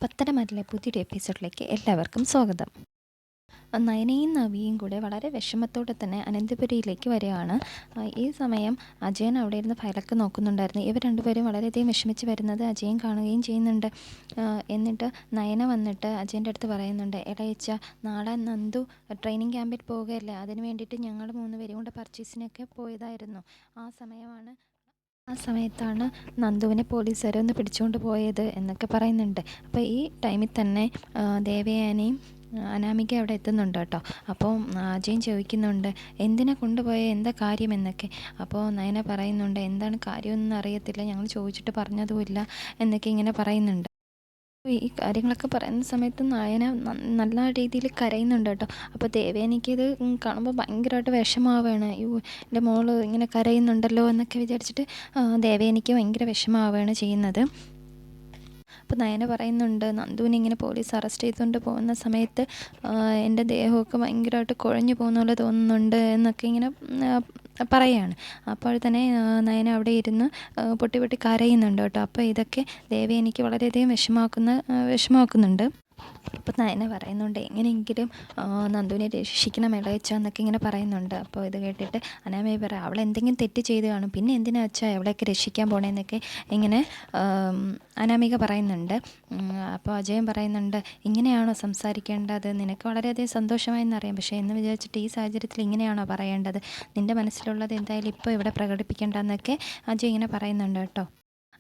പത്തനംതിട്ടയിലെ പുതിയൊരു എപ്പിസോഡിലേക്ക് എല്ലാവർക്കും സ്വാഗതം. നയനയും നവിയും കൂടെ വളരെ വിഷമത്തോടെ തന്നെ അനന്തപുരിയിലേക്ക് വരികയാണ്. ഈ സമയം അജയൻ അവിടെ ഇരുന്ന് ഫയലൊക്കെ നോക്കുന്നുണ്ടായിരുന്നു. ഇവർ രണ്ടുപേരും വളരെയധികം വിഷമിച്ച് വരുന്നത് അജയൻ കാണുകയും ചെയ്യുന്നുണ്ട്. എന്നിട്ട് നയന വന്നിട്ട് അജയൻ്റെ അടുത്ത് പറയുന്നുണ്ട്, ഇളയച്ച നാളെ നന്ദു ട്രെയിനിങ് ക്യാമ്പിൽ പോവുകയല്ലേ, അതിന് വേണ്ടിയിട്ട് ഞങ്ങൾ 3 പേരും കൂടെ പർച്ചേസിനൊക്കെ പോയതായിരുന്നു. ആ സമയത്താണ് നന്ദുവിനെ പോലീസുകാർ ഒന്ന് പിടിച്ചുകൊണ്ട് പോയത് എന്നൊക്കെ പറയുന്നുണ്ട്. അപ്പോൾ ഈ ടൈമിൽ തന്നെ ദേവയാനിയും അനാമിക അവിടെ എത്തുന്നുണ്ട് കേട്ടോ. അപ്പോൾ അജയൻ ചോദിക്കുന്നുണ്ട്, എന്തിനാ കൊണ്ടുപോയ, എന്താ കാര്യം എന്നൊക്കെ. അപ്പോൾ നയന പറയുന്നുണ്ട്, എന്താണ് കാര്യമൊന്നും അറിയത്തില്ല, ഞങ്ങൾ ചോദിച്ചിട്ട് പറഞ്ഞതുമില്ല എന്നൊക്കെ ഇങ്ങനെ പറയുന്നുണ്ട്. ഈ കാര്യങ്ങളൊക്കെ പറയുന്ന സമയത്ത് നയന നല്ല രീതിയിൽ കരയുന്നുണ്ട് കേട്ടോ. അപ്പോൾ ദേവയാനിക്കത് കാണുമ്പോൾ ഭയങ്കരമായിട്ട് വിഷമാവുകയാണ്. എൻ്റെ മോള് ഇങ്ങനെ കരയുന്നുണ്ടല്ലോ എന്നൊക്കെ വിചാരിച്ചിട്ട് ദേവയാനിക്ക് ഭയങ്കര വിഷമാവുകയാണ് ചെയ്യുന്നത്. അപ്പോൾ നയന പറയുന്നുണ്ട്, നന്ദുവിനെ ഇങ്ങനെ പോലീസ് അറസ്റ്റ് ചെയ്തുകൊണ്ട് പോകുന്ന സമയത്ത് എൻ്റെ ദേഹമൊക്കെ ഭയങ്കരമായിട്ട് കുഴഞ്ഞു പോകുന്ന പോലെ തോന്നുന്നുണ്ട് എന്നൊക്കെ ഇങ്ങനെ പറയുകയാണ്. അപ്പോൾ തന്നെ നയന അവിടെ ഇരുന്ന് പൊട്ടി പൊട്ടി കരയുന്നുണ്ട് കേട്ടോ. അപ്പോൾ ഇതൊക്കെ ദേവയാനിക്ക് വളരെയധികം വിഷമാക്കുന്നുണ്ട്. അപ്പോൾ നയന പറയുന്നുണ്ട്, എങ്ങനെയെങ്കിലും നന്ദുവിനെ രക്ഷിക്കണം ഇളയച്ച എന്നൊക്കെ ഇങ്ങനെ പറയുന്നുണ്ട്. അപ്പോൾ ഇത് കേട്ടിട്ട് അനാമിക പറയാം, അവൾ എന്തെങ്കിലും തെറ്റ് ചെയ്ത് കാണും, പിന്നെ എന്തിനാ വെച്ചാൽ അവളെയൊക്കെ രക്ഷിക്കാൻ പോണേന്നൊക്കെ ഇങ്ങനെ അനാമിക പറയുന്നുണ്ട്. അപ്പോൾ അജയൻ പറയുന്നുണ്ട്, ഇങ്ങനെയാണോ സംസാരിക്കേണ്ടത്, നിനക്ക് വളരെയധികം സന്തോഷമായെന്നറിയാം, പക്ഷേ എന്ന് വിചാരിച്ചിട്ട് ഈ സാഹചര്യത്തിൽ ഇങ്ങനെയാണോ പറയേണ്ടത്, നിൻ്റെ മനസ്സിലുള്ളത് എന്തായാലും ഇപ്പോൾ ഇവിടെ പ്രകടിപ്പിക്കേണ്ടെന്നൊക്കെ അജയൻ ഇങ്ങനെ പറയുന്നുണ്ട് കേട്ടോ.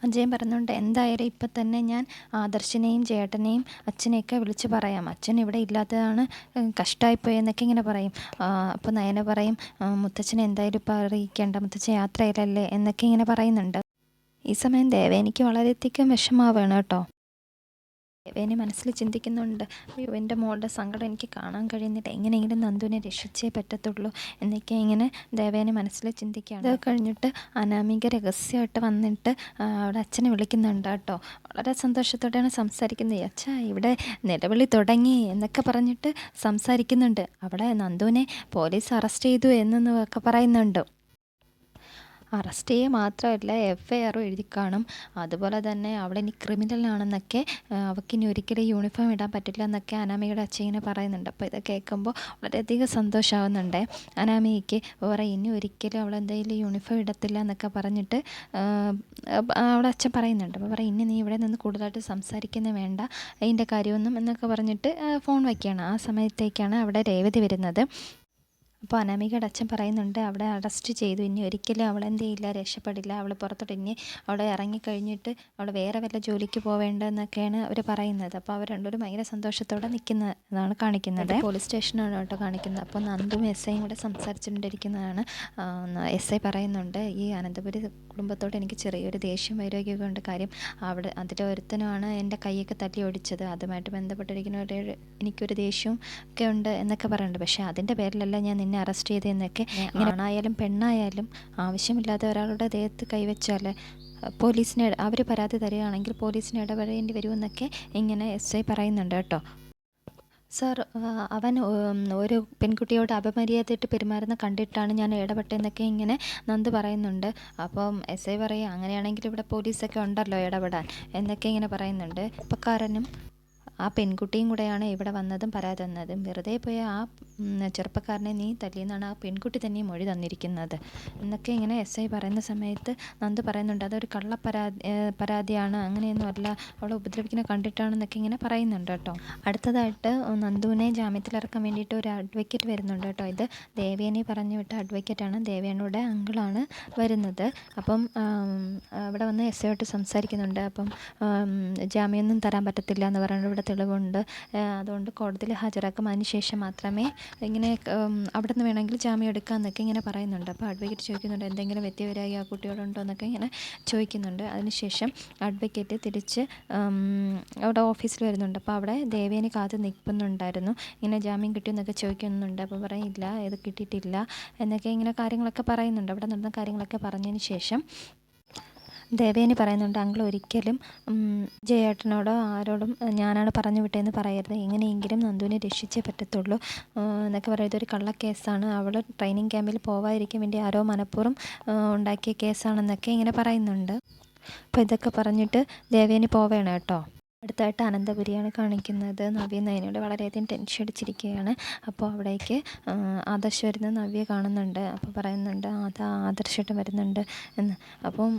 അജയൻ പറയുന്നുണ്ട്, എന്തായാലും ഇപ്പം തന്നെ ഞാൻ ആദർശിനെയും ചേട്ടനെയും അച്ഛനെയൊക്കെ വിളിച്ച് പറയാം, അച്ഛൻ ഇവിടെ ഇല്ലാത്തതാണ് കഷ്ടമായിപ്പോയി എന്നൊക്കെ ഇങ്ങനെ പറയും. അപ്പോൾ നയന പറയും, മുത്തച്ഛനെ എന്തായാലും ഇപ്പം അറിയിക്കേണ്ട, മുത്തച്ഛൻ യാത്രയിലല്ലേ എന്നൊക്കെ ഇങ്ങനെ പറയുന്നുണ്ട്. ഈ സമയം ദേവേനിക്ക് വളരെയധികം വിഷമാവുകയാണ് കേട്ടോ. ദേവേനി മനസ്സിൽ ചിന്തിക്കുന്നുണ്ട്, അയ്യോ എൻ്റെ മോളുടെ സങ്കടം എനിക്ക് കാണാൻ കഴിയുന്നില്ല, എങ്ങനെയെങ്കിലും നന്ദുവിനെ രക്ഷിച്ചേ പറ്റത്തുള്ളൂ എന്നൊക്കെ ഇങ്ങനെ ദേവേനി മനസ്സിൽ ചിന്തിക്കുകയാണ്. അത് കഴിഞ്ഞിട്ട് അനാമിക രഹസ്യമായിട്ട് വന്നിട്ട് അവിടെ അച്ഛനെ വിളിക്കുന്നുണ്ട് കേട്ടോ. വളരെ സന്തോഷത്തോടെയാണ് സംസാരിക്കുന്നത്. അച്ഛാ ഇവിടെ നിലവിളി തുടങ്ങി എന്നൊക്കെ പറഞ്ഞിട്ട് സംസാരിക്കുന്നുണ്ട്. അവിടെ നന്ദുവിനെ പോലീസ് അറസ്റ്റ് ചെയ്തു എന്നൊക്കെ പറയുന്നുണ്ട്. അറസ്റ്റ് ചെയ്യുക മാത്രമല്ല FIR എഴുതി കാണും. അതുപോലെ തന്നെ അവളിനി ക്രിമിനലാണെന്നൊക്കെ, അവൾക്കിനി ഒരിക്കലും യൂണിഫോം ഇടാൻ പറ്റില്ല എന്നൊക്കെ അനാമികയുടെ അച്ഛൻ ഇങ്ങനെ പറയുന്നുണ്ട്. അപ്പോൾ ഇത് കേൾക്കുമ്പോൾ വളരെയധികം സന്തോഷമാവുന്നുണ്ട് അനാമികയ്ക്ക്. പറയും, ഇനി ഒരിക്കലും അവളെന്തായാലും യൂണിഫോം ഇടത്തില്ല എന്നൊക്കെ പറഞ്ഞിട്ട് അവളുടെ അച്ഛൻ പറയുന്നുണ്ട്. അപ്പോൾ പറയും, ഇനി നീ ഇവിടെ നിന്ന് കൂടുതലായിട്ട് സംസാരിക്കുന്നത് വേണ്ട, അതിൻ്റെ കാര്യമൊന്നും എന്നൊക്കെ പറഞ്ഞിട്ട് ഫോൺ വയ്ക്കുകയാണ്. ആ സമയത്തേക്കാണ് അവിടെ രേവതി വരുന്നത്. അപ്പോൾ അനാമികയുടെ അച്ഛൻ പറയുന്നുണ്ട്, അവിടെ അറസ്റ്റ് ചെയ്തു, ഇനി ഒരിക്കലും അവളെന്ത് ചെയ്യില്ല, രക്ഷപ്പെടില്ല, അവൾ പുറത്തോട്ട് ഇനി അവിടെ ഇറങ്ങിക്കഴിഞ്ഞിട്ട് അവൾ വേറെ വല്ല ജോലിക്ക് പോവേണ്ടതെന്നൊക്കെയാണ് അവർ പറയുന്നത്. അപ്പോൾ അവർ രണ്ടുപേരും ഭയങ്കര സന്തോഷത്തോടെ നിൽക്കുന്നതാണ് കാണിക്കുന്നത്. പോലീസ് സ്റ്റേഷനാണ് കേട്ടോ കാണിക്കുന്നത്. അപ്പോൾ നന്ദും SIയും കൂടെ സംസാരിച്ചുകൊണ്ടിരിക്കുന്നതാണ്. SI പറയുന്നുണ്ട്, ഈ അനന്തപുരി കുടുംബത്തോട് എനിക്ക് ചെറിയൊരു ദേഷ്യം വൈരാഗ്യമൊക്കെ ഉണ്ട്. കാര്യം അവിടെ അതിലൊരുത്തനുമാണ് എൻ്റെ കൈയൊക്കെ തല്ലി ഓടിച്ചത്, അതുമായിട്ട് ബന്ധപ്പെട്ടിരിക്കുന്ന എനിക്കൊരു ദേഷ്യവും ഒക്കെ ഉണ്ട് എന്നൊക്കെ പറയുന്നുണ്ട്. പക്ഷേ അതിൻ്റെ പേരിലല്ല ഞാൻ നിന്നെ അറസ്റ്റ് ചെയ്തതെന്നൊക്കെ. ഇങ്ങനെ ആണായാലും പെണ്ണായാലും ആവശ്യമില്ലാതെ ഒരാളുടെ ദേഹത്ത് കൈവച്ചാൽ പോലീസിന് അവർ പരാതി തരികയാണെങ്കിൽ പോലീസിന് ഇടപെടേണ്ടി വരുമെന്നൊക്കെ ഇങ്ങനെ SI പറയുന്നുണ്ട് കേട്ടോ. സർ, അവൻ ഒരു പെൺകുട്ടിയോട് അപമര്യാദയായിട്ട് പെരുമാറുന്ന കണ്ടിട്ടാണ് ഞാൻ ഇടപെട്ടതെന്നൊക്കെ ഇങ്ങനെ നന്ദു പറയുന്നുണ്ട്. അപ്പം SI പറയുക, അങ്ങനെയാണെങ്കിൽ ഇവിടെ പോലീസൊക്കെ ഉണ്ടല്ലോ ഇടപെടാൻ എന്നൊക്കെ ഇങ്ങനെ പറയുന്നുണ്ട്. ചെറുപ്പക്കാരനും ആ പെൺകുട്ടിയും കൂടെയാണ് ഇവിടെ വന്നതും പരാതി തന്നതും. വെറുതെ പോയ ആ ചെറുപ്പക്കാരനെ നീ തല്ലിയെന്നാണ് ആ പെൺകുട്ടി തന്നെ മൊഴി തന്നിരിക്കുന്നത് എന്നൊക്കെ ഇങ്ങനെ SI പറയുന്ന സമയത്ത് നന്ദു പറയുന്നുണ്ട്, അതൊരു പരാതിയാണ്, അങ്ങനെയൊന്നും അല്ല, അവളെ ഉപദ്രവിക്കുന്ന കണ്ടിട്ടാണെന്നൊക്കെ ഇങ്ങനെ പറയുന്നുണ്ട് കേട്ടോ. അടുത്തതായിട്ട് നന്ദുവിനെ ജാമ്യത്തിലിറക്കാൻ വേണ്ടിയിട്ട് ഒരു അഡ്വക്കേറ്റ് വരുന്നുണ്ട് കേട്ടോ. ഇത് ദേവേനി പറഞ്ഞു വിട്ട അഡ്വക്കേറ്റാണ്, ദേവേനിയുടെ അങ്കിളാണ് വരുന്നത്. അപ്പം ഇവിടെ വന്ന് SIയോട്ട് സംസാരിക്കുന്നുണ്ട്. അപ്പം ജാമ്യമൊന്നും തരാൻ പറ്റത്തില്ല എന്ന് പറയുന്നത് ഇവിടെ തെളിവുണ്ട്, അതുകൊണ്ട് കോടതിയിൽ ഹാജരാക്കും, അതിനുശേഷം മാത്രമേ ഇങ്ങനെ അവിടെ നിന്ന് വേണമെങ്കിൽ ജാമ്യം എടുക്കാമെന്നൊക്കെ ഇങ്ങനെ പറയുന്നുണ്ട്. അപ്പോൾ അഡ്വക്കേറ്റ് ചോദിക്കുന്നുണ്ട്, എന്തെങ്കിലും വ്യത്യവരായി ആ കുട്ടികളുണ്ടോ എന്നൊക്കെ ഇങ്ങനെ ചോദിക്കുന്നുണ്ട്. അതിനുശേഷം അഡ്വക്കേറ്റ് തിരിച്ച് അവിടെ ഓഫീസിൽ വരുന്നുണ്ട്. അപ്പോൾ അവിടെ ദേവേനി കാത്ത് നിൽക്കുന്നുണ്ടായിരുന്നു, ഇങ്ങനെ ജാമ്യം കിട്ടിയെന്നൊക്കെ ചോദിക്കുന്നുണ്ട്. അപ്പോൾ പറയില്ല, ഇത് കിട്ടിയിട്ടില്ല എന്നൊക്കെ ഇങ്ങനെ കാര്യങ്ങളൊക്കെ പറയുന്നുണ്ട്. അവിടെ നടന്ന കാര്യങ്ങളൊക്കെ പറഞ്ഞതിന് ശേഷം ദേവേനി പറയുന്നുണ്ട്, അങ്കിൾ ഒരിക്കലും ജയേട്ടനോടോ ആരോടും ഞാനാണ് പറഞ്ഞു വിട്ടതെന്ന് പറയരുത്, എങ്ങനെയെങ്കിലും നന്ദുവിനെ രക്ഷിച്ചേ പറ്റത്തുള്ളൂ എന്നൊക്കെ പറയുന്നത്. ഒരു കള്ളക്കേസാണ്, അവൾ ട്രെയിനിങ് ക്യാമ്പിൽ പോവാതിരിക്കാൻ വേണ്ടി ആരോ മനഃപൂർവ്വം ഉണ്ടാക്കിയ കേസാണെന്നൊക്കെ ഇങ്ങനെ പറയുന്നുണ്ട്. അപ്പോൾ ഇതൊക്കെ പറഞ്ഞിട്ട് ദേവേനി പോവേണം കേട്ടോ. അടുത്തായിട്ട് അനന്തപുരിയാണ് കാണിക്കുന്നത്. നവ്യ നയനയോട് വളരെയധികം ടെൻഷൻ അടിച്ചിരിക്കുകയാണ്. അപ്പോൾ അവിടേക്ക് ആദർശ് വരുന്ന നവ്യ കാണുന്നുണ്ട്. അപ്പോൾ പറയുന്നുണ്ട് അതാ ആദർശേട്ടൻ വരുന്നുണ്ട് എന്ന്. അപ്പം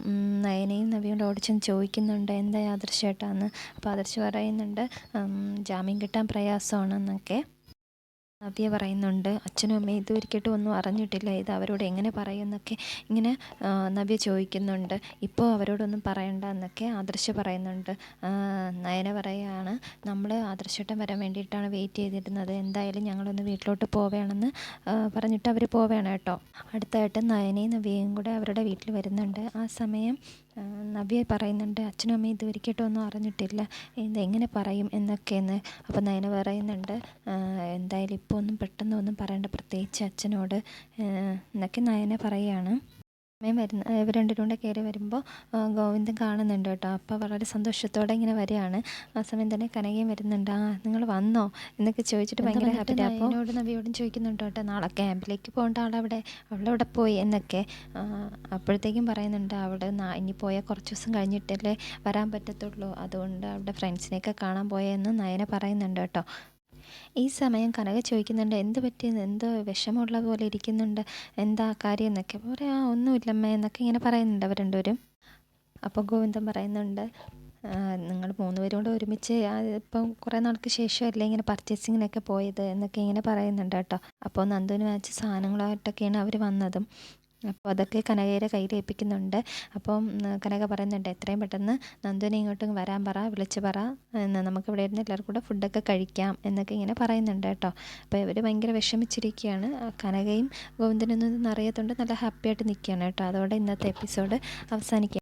നയനയും നവ്യയോട് ഓടിച്ചെന്ന് ചോദിക്കുന്നുണ്ട് എന്തായി ആദർശേട്ടാന്ന്. അപ്പോൾ ആദർശ് പറയുന്നുണ്ട് ജാമ്യം കിട്ടാൻ പ്രയാസമാണെന്നൊക്കെ. നവ്യ പറയുന്നുണ്ട് അച്ഛനും അമ്മയും ഇതൊരിക്കലും ഒന്നും അറിഞ്ഞിട്ടില്ല, ഇത് അവരോട് എങ്ങനെ പറയുമെന്നൊക്കെ ഇങ്ങനെ നവ്യ ചോദിക്കുന്നുണ്ട്. ഇപ്പോൾ അവരോടൊന്നും പറയണ്ട എന്നൊക്കെ ആദർശ് പറയുന്നുണ്ട്. നയന പറയുകയാണ് നമ്മൾ ആദർശേട്ടൻ വരാൻ വേണ്ടിയിട്ടാണ് വെയിറ്റ് ചെയ്തിരുന്നത്, എന്തായാലും ഞങ്ങളൊന്ന് വീട്ടിലോട്ട് പോവുകയാണെന്ന് പറഞ്ഞിട്ട് അവർ പോവുകയാണ് കേട്ടോ. അടുത്തായിട്ട് നയനയും നവ്യയും കൂടെ അവരുടെ വീട്ടിൽ വരുന്നുണ്ട്. ആ സമയം നവ്യ പറയുന്നുണ്ട് അച്ഛനും അമ്മയും ഇതുവരെയ്ക്കായിട്ടും ഒന്നും അറിഞ്ഞിട്ടില്ല, ഇതെങ്ങനെ പറയും എന്നൊക്കെയെന്ന്. അപ്പോൾ നയന പറയുന്നുണ്ട് എന്തായാലും ഇപ്പോൾ ഒന്നും പെട്ടെന്നൊന്നും പറയണ്ട, പ്രത്യേകിച്ച് അച്ഛനോട് എന്നൊക്കെ നയന പറയുകയാണ്. അമ്മയും ഇവർ രണ്ടുപേരും കൂടെ കയറി വരുമ്പോൾ ഗോവിന്ദൻ കാണുന്നുണ്ട് കേട്ടോ. അപ്പോൾ വളരെ സന്തോഷത്തോടെ ഇങ്ങനെ വരികയാണ്. ആ സമയം തന്നെ കനകയും വരുന്നുണ്ട്. നിങ്ങൾ വന്നോ എന്നൊക്കെ ചോദിച്ചിട്ട് ഭയങ്കര ഹാപ്പി. അപ്പോൾ എന്നോട് നവിയോടും ചോദിക്കുന്നുണ്ട് കേട്ടോ നാളെ ക്യാമ്പിലേക്ക് പോകേണ്ട അവളവിടെ പോയി എന്നൊക്കെ. അപ്പോഴത്തേക്കും പറയുന്നുണ്ട് അവിടെ ഇനി പോയാൽ കുറച്ച് ദിവസം കഴിഞ്ഞിട്ടല്ലേ വരാൻ പറ്റത്തുള്ളൂ, അതുകൊണ്ട് അവിടെ ഫ്രണ്ട്സിനെയൊക്കെ കാണാൻ പോയെന്ന് നയന പറയുന്നുണ്ട് കേട്ടോ. ഈ സമയം കനക ചോദിക്കുന്നുണ്ട് എന്ത് പറ്റിയെന്ന്, എന്തോ വിഷമമുള്ള പോലെ ഇരിക്കുന്നുണ്ട്, എന്താ കാര്യം എന്നൊക്കെ. അപ്പോൾ പറയാം ഒന്നുമില്ലമ്മേ എന്നൊക്കെ ഇങ്ങനെ പറയുന്നുണ്ട് അവർ രണ്ടുപേരും. അപ്പോൾ ഗോവിന്ദൻ പറയുന്നുണ്ട് നിങ്ങൾ മൂന്നുപേരും കൂടെ ഒരുമിച്ച് ഇപ്പം കുറേ നാൾക്ക് ശേഷമല്ലേ ഇങ്ങനെ പർച്ചേസിങ്ങിനൊക്കെ പോയത് എന്നൊക്കെ ഇങ്ങനെ പറയുന്നുണ്ട് കേട്ടോ. അപ്പോൾ നന്ദുവിന് വാങ്ങിച്ച സാധനങ്ങളായിട്ടൊക്കെയാണ് അവർ വന്നതും. അപ്പോൾ അതൊക്കെ കനകയുടെ കയ്യിൽ ഏൽപ്പിക്കുന്നുണ്ട്. അപ്പം കനക പറയുന്നുണ്ട് എത്രയും പെട്ടെന്ന് നന്ദുവിനെ ഇങ്ങോട്ട് വരാൻ പറ, വിളിച്ച് പറ, നമുക്കിവിടെ ഇരുന്ന് എല്ലാവർക്കും കൂടെ ഫുഡൊക്കെ കഴിക്കാം എന്നൊക്കെ ഇങ്ങനെ പറയുന്നുണ്ട് കേട്ടോ. അപ്പോൾ ഇവർ ഭയങ്കര വിഷമിച്ചിരിക്കുകയാണ്. കനകയും ഗോവിന്ദനൊന്നും അറിയാത്തതുകൊണ്ട് നല്ല ഹാപ്പി ആയിട്ട് നിൽക്കുകയാണ് കേട്ടോ. അതോടെ ഇന്നത്തെ എപ്പിസോഡ് അവസാനിക്കുക.